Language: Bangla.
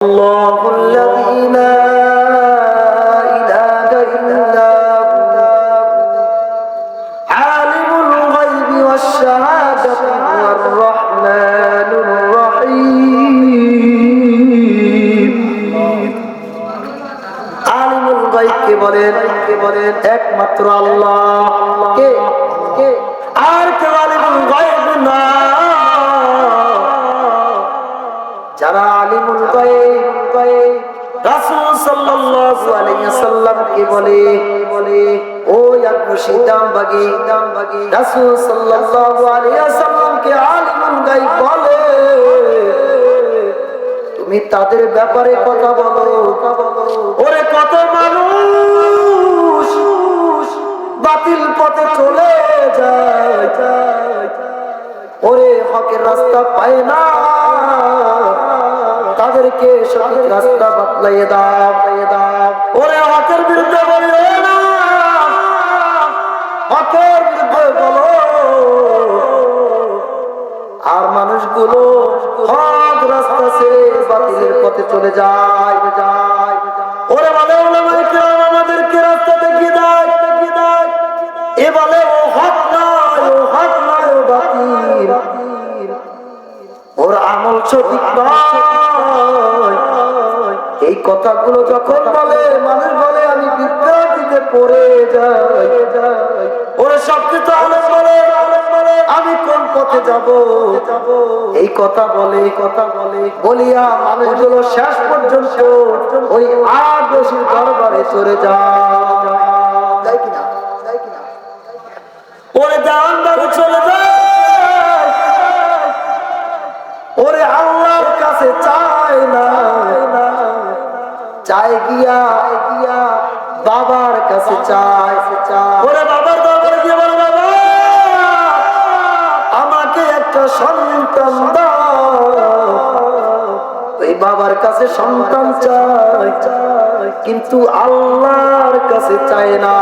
الله الذي لا إله إلا هو عالم الغيب والشهادة هو الرحمن الرحيم عالم الغيب কে বলেন একমাত্র আল্লাহ কে আর কেউ আলিমুল গায়ব না যারা আলিমুল গায়ব রাসূল সাল্লাল্লাহু আলাইহি ওয়াসাল্লাম কে বলে ও ইয়াকুশি দামবাগী রাসূল সাল্লাল্লাহু আলাইহি ওয়াসাল্লাম কে আলিমুল গায়ব বলে তুমি তাদের ব্যাপারে কথা বলো ওরে কত মানুষ বাতিল পথে চলে যায় ওরে হকের রাস্তা পায় না তাদেরকে সঠিক রাস্তা বাতলাইয়ে দাও ওরে হকের বিরুদ্ধে বলো না হকের বিরুদ্ধে বলো আর মানুষগুলো হক রাস্তা ছেড়ে বাতিলের পথে চলে যায় ওরে বলে ওলামায়ে কেরাম আমাদেরকে রাস্তা দেখিয়ে দেয় এ বলে ও হক নয় ও বাতিল ওর আমল সঠিক নয় এই কথাগুলো যখন বলে মানুষ বলে আমি বিভ্রান্তিতে পড়ে যাই ওরে সবকিছু আলেম বলে আমি কোন পথে যাব এই কথা বলে বলিয়া মানুষগুলো শেষ পর্যন্ত ওই আদর্শের দরবারে চলে যায় কিনা ওরে জাহান্নামে চলে যায় ওরে আল্লাহর কাছে চায় না চায় গিয়া বাবার কাছে চায় ওরে বাবার দরবারে গিয়ে বলে বাবা আমাকে একটা সন্তান দাও ওই বাবার কাছে সন্তান চায় কিন্তু আল্লাহর কাছে চায় না